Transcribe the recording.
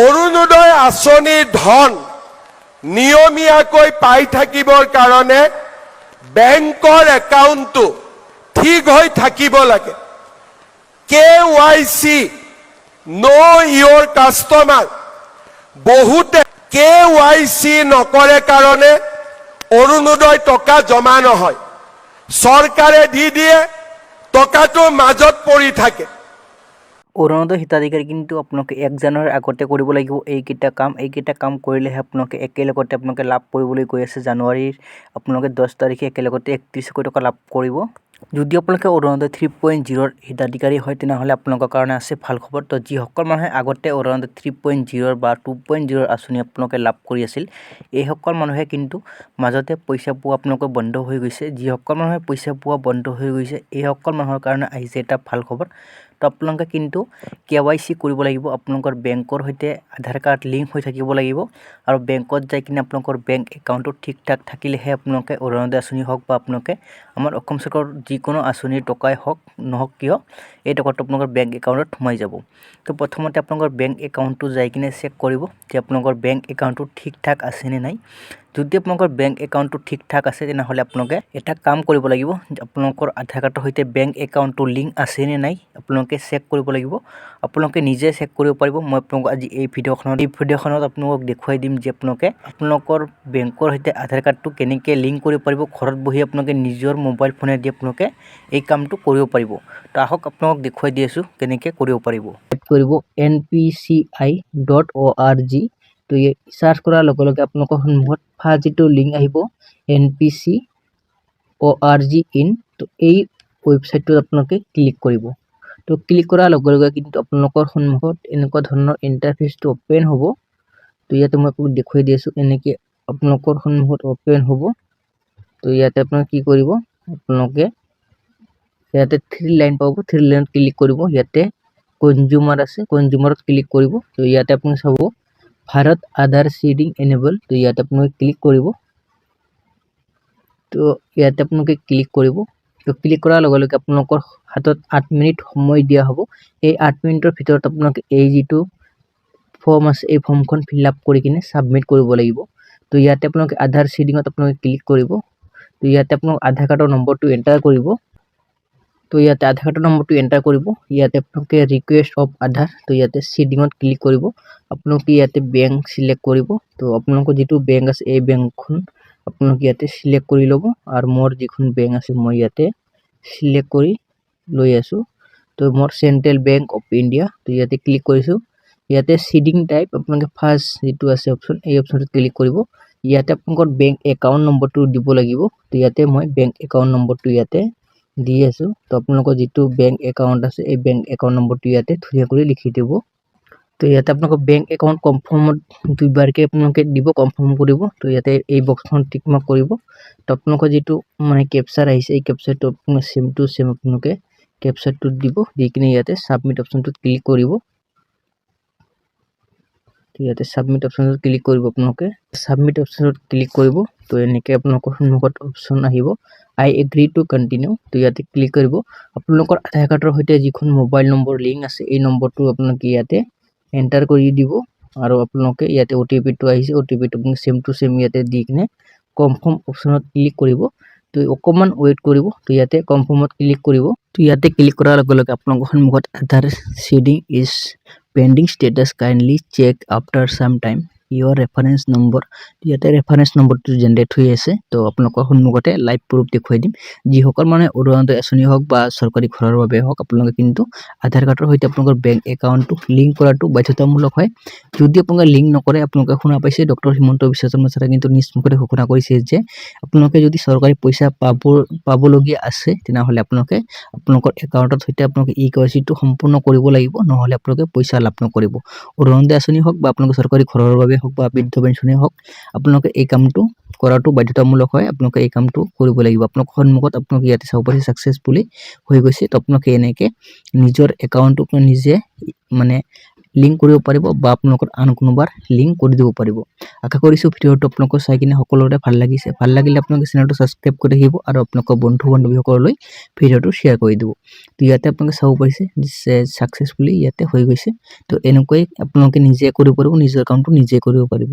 অৰুণোদয় আঁচনিৰ ধন নিয়মীয়াকৈ পাই থাকিবৰ কাৰণে বেংকৰ একাউণ্টটো ঠিক হৈ থাকিব লাগে। KYC know your customer বহুতে KYC নকৰে কাৰণে অৰুণোদয় টকা জমা নহয়, চৰকাৰে দি দিয়ে, টকাটো মাজত পৰি থাকে। অৰুণোদয় হিতাধিকাৰী কিন্তু আপোনালোকে 1 জানুৱাৰীৰ আগতে কৰিব লাগিব এইকেইটা কাম কৰিলেহে আপোনালোকে একেলগতে আপোনালোকে লাভ কৰিবলৈ গৈ আছে। জানুৱাৰীৰ আপোনালোকে 10 তাৰিখে একেলগতে 3100 টকা লাভ কৰিব। যদি আপোনালোকে অৰুণোদয় 3.0 হিতাধিকাৰী হয় তেনেহ'লে আপোনালোকৰ কাৰণে আছে ভাল খবৰ। তো যিসকল মানুহে আগতে অৰুণোদয় 3.0 বা 2.0 আঁচনি আপোনালোকে লাভ কৰি আছিল, এইসকল মানুহে কিন্তু মাজতে পইচা পোৱা আপোনালোকৰ বন্ধ হৈ গৈছে। যিসকল মানুহে পইচা পোৱা বন্ধ হৈ গৈছে এইসকল মানুহৰ কাৰণে আহিছে এটা ভাল খবৰ। তো আপোনালোকে কিন্তু KYC কৰিব লাগিব, আপোনালোকৰ বেংকৰ সৈতে আধাৰ কাৰ্ড লিংক হৈ থাকিব লাগিব আৰু বেংকত যাই কিনে আপোনালোকৰ বেংক একাউণ্টটো ঠিক ঠাক থাকিলেহে আপোনালোকে অৰুণোদয় আঁচনি হওক বা আপোনালোকে আমাৰ অসম চৰকাৰৰ যিকোনো আঁচনিৰ টকাই হওক নহওক কিয় এই টকাটো আপোনালোকৰ বেংক একাউণ্টত সোমাই যাব। তো প্ৰথমতে আপোনালোকৰ বেংক একাউণ্টটো যাই কিনে চেক কৰিব যে আপোনালোকৰ বেংক একাউণ্টটো ঠিক ঠাক আছে নে নাই। যদি আপোনালোকৰ বেংক একাউণ্টটো ঠিক ঠাক আছে তেনেহ'লে আপোনালোকে এটা কাম কৰিব লাগিব, আপোনালোকৰ আধাৰ কাৰ্ডৰ সৈতে বেংক একাউণ্টটো লিংক আছে নে নাই আপোনালোকে চেক কৰিব লাগিব। আপোনালোকে নিজে চেক কৰিব পাৰিব। মই আপোনালোকক আজি এই ভিডিঅ'খনত আপোনালোকক দেখুৱাই দিম যে আপোনালোকৰ বেংকৰ সৈতে আধাৰ কাৰ্ডটো কেনেকৈ লিংক কৰিব পাৰিব। ঘৰত বহি আপোনালোকে নিজৰ মোবাইল ফোনেদি আপোনালোকে এই কামটো কৰিব পাৰিব। তো আহক আপোনালোকক দেখুৱাই দি আছোঁ কেনেকৈ কৰিব পাৰিব। টাইপ কৰিব npci.org। তো সাৰ্চ কৰাৰ লগে লগে আপোনালোকৰ সন্মুখত ফাৰ্ষ্ট যিটো লিংক আহিব npci.org ইন। তো এই ৱেবছাইটটোত আপোনালোকে ক্লিক কৰিব। তো ক্লিক কৰাৰ লগে লগে কিন্তু আপোনালোকৰ সন্মুখত এনেকুৱা ধৰণৰ ইণ্টাৰফেচটো অপেন হ'ব। তো ইয়াতে মই আপোনাক দেখুৱাই দি আছোঁ এনেকৈ আপোনালোকৰ সন্মুখত অপেন হ'ব। তো ইয়াতে আপোনালোকে কি কৰিব, আপোনালোকে ইয়াতে 3 লাইন পাব, 3 লাইনত ক্লিক কৰিব। ইয়াতে কনজিউমাৰ আছে, কনজিউমাৰত ক্লিক কৰিব। তো ইয়াতে আপুনি চাব ভাৰত আধাৰ সিডিং এনেবল। তো ইয়াতে আপোনালোকে ক্লিক কৰিব। তো ইয়াতে আপোনালোকে ক্লিক কৰিব। তো ক্লিক কৰাৰ লগে লগে আপোনালোকৰ হাতত 8 মিনিট সময় দিয়া হ'ব। এই 8 মিনিটৰ ভিতৰত আপোনালোকে এই যিটো ফৰ্ম আছে এই ফৰ্মখন ফিল আপ কৰি কিনে সাবমিট কৰিব লাগিব। তো ইয়াতে আপোনালোকে আধাৰ সিডিঙত আপোনালোকে ক্লিক কৰিব। তো ইয়াতে আপোনালোক আধাৰ কাৰ্ডৰ নম্বৰটো এণ্টাৰ কৰিব। তো ইয়াতে আধাৰ কাৰ্ডৰ নম্বৰটো এণ্টাৰ কৰিব। ইয়াতে আপোনালোকে ৰিকুৱেষ্ট অফ আধাৰ, তো ইয়াতে সিডিঙত ক্লিক কৰিব। আপোনালোকে ইয়াতে বেংক সিলেক্ট কৰিব। তো আপোনালোকৰ যিটো বেংক আছে এই বেংকখন আপোনালোকে ইয়াতে সিলেক্ট কৰি ল'ব। আৰু মোৰ যিখন বেংক আছে মই ইয়াতে সিলেক্ট কৰি লৈ আছোঁ। তো মোৰ চেন্ট্ৰেল বেংক অফ ইণ্ডিয়া। তো ইয়াতে ক্লিক কৰিছোঁ। ইয়াতে সিডিং টাইপ আপোনালোকে ফাৰ্ষ্ট যিটো আছে অপশ্যন এই অপশ্যনটোত ক্লিক কৰিব। ইয়াতে আপোনালোকৰ বেংক একাউণ্ট নম্বৰটো দিব লাগিব। তো ইয়াতে মই বেংক একাউণ্ট নম্বৰটো ইয়াতে দি আছোঁ। তো আপোনালোকৰ যিটো বেংক একাউণ্ট আছে এই বেংক একাউণ্ট নম্বৰটো ইয়াতে ধুনীয়া কৰি লিখি দিব। তো ইয়াতে আপোনালোকৰ বেংক একাউণ্ট কনফাৰ্মত 2বাৰকৈ আপোনালোকে দিব, কনফাৰ্ম কৰিব। তো ইয়াতে এই বক্সখন টিক মাৰ্ক কৰিব। তো আপোনালোকৰ যিটো মানে কেপচাৰ আহিছে এই কেপচাৰটো আপোনালোকে চেম টু চেম আপোনালোকে কেপচাৰটো দিব, দি কিনে ইয়াতে সাবমিট অপশ্যনটোত ক্লিক কৰিব। তো ইয়াতে সাবমিট অপশ্যনটোত ক্লিক কৰিব আপোনালোকে। সাবমিট অপশ্যনটোত ক্লিক কৰিব। তো এনেকৈ আপোনালোকৰ সন্মুখত অপশ্যন আহিব আই এগ্ৰি টু কণ্টিনিউ। তো ইয়াতে ক্লিক কৰিব। আপোনালোকৰ আধাৰ কাৰ্ডৰ সৈতে যিখন মোবাইল নম্বৰ লিংক আছে এই নম্বৰটো আপোনালোকে ইয়াতে এণ্টাৰ কৰি দিব। আৰু আপোনালোকে ইয়াতে OTPটো আহিছে, OTPটো আপোনালোকে চেম টু চেম ইয়াতে দি কিনে কনফাৰ্ম অপশ্যনত ক্লিক কৰিব। তো অকণমান ৱেইট কৰিব। তো ইয়াতে কনফাৰ্মত ক্লিক কৰিব। তো ইয়াতে ক্লিক কৰাৰ লগে লগে আপোনালোকৰ সন্মুখত Aadhaar seeding is pending status kindly check after some time your reference number. ইয়াতে ৰেফাৰেঞ্চ নম্বৰটো জেনেৰেট হৈ আছে। তো আপোনালোকৰ সন্মুখতে লাইভ প্ৰুফ দেখুৱাই দিম। যিসকল মানে অৰুণোদয় আঁচনি হওক বা চৰকাৰী ঘৰৰ বাবে হওক আপোনালোকে কিন্তু আধাৰ কাৰ্ডৰ সৈতে আপোনালোকৰ বেংক একাউণ্টটো লিংক কৰাটো বাধ্যতামূলক হয়। যদি আপোনালোকে লিংক নকৰে, আপোনালোকে শুনা পাইছে ডক্টৰ হিমন্ত বিশ্ব শৰ্মা ছাৰে কিন্তু নিজ মুখতে ঘোষণা কৰিছে যে আপোনালোকে যদি চৰকাৰী পইচা পাবলগীয়া আছে তেনেহ'লে আপোনালোকে আপোনালোকৰ একাউণ্টৰ সৈতে আপোনালোকে KYCটো সম্পূৰ্ণ কৰিব লাগিব, নহ'লে আপোনালোকে পইচা লাভ নকৰিব। অৰুণোদয় আঁচনি হওক বা আপোনালোকে চৰকাৰী ঘৰৰ বাবে হওক বা বৃদ্ধ পেঞ্চনেই হওক আপোনালোকে এই কামটো কৰাটো বাধ্যতামূলক হয়। আপোনালোকে এই কামটো কৰিব লাগিব। আপোনালোকৰ সন্মুখত আপোনালোকে ইয়াতে চাব পাৰিছে ছাকচেছফুলি হৈ গৈছে। তো আপোনালোকে এনেকৈ নিজৰ একাউণ্টটো নিজে মানে লিংক কৰিব পাৰিব বা আপোনালোকৰ আন কোনোবাৰ লিংক কৰি দিব পাৰিব। আশা কৰিছোঁ ভিডিঅ'টো আপোনালোকৰ চাই কিনে সকলোৰে ভাল লাগিছে। ভাল লাগিলে আপোনালোকে চেনেলটো ছাবস্ক্ৰাইব কৰি ৰাখিব আৰু আপোনালোকৰ বন্ধু বান্ধৱীসকললৈ ভিডিঅ'টো শ্বেয়াৰ কৰি দিব। তো ইয়াতে আপোনালোকে চাব পাৰিছে যে ছাকচেছফুলি ইয়াতে হৈ গৈছে। তো এনেকৈ আপোনালোকে নিজে কৰিব পাৰিব, নিজৰ কামটো নিজে কৰিব পাৰিব।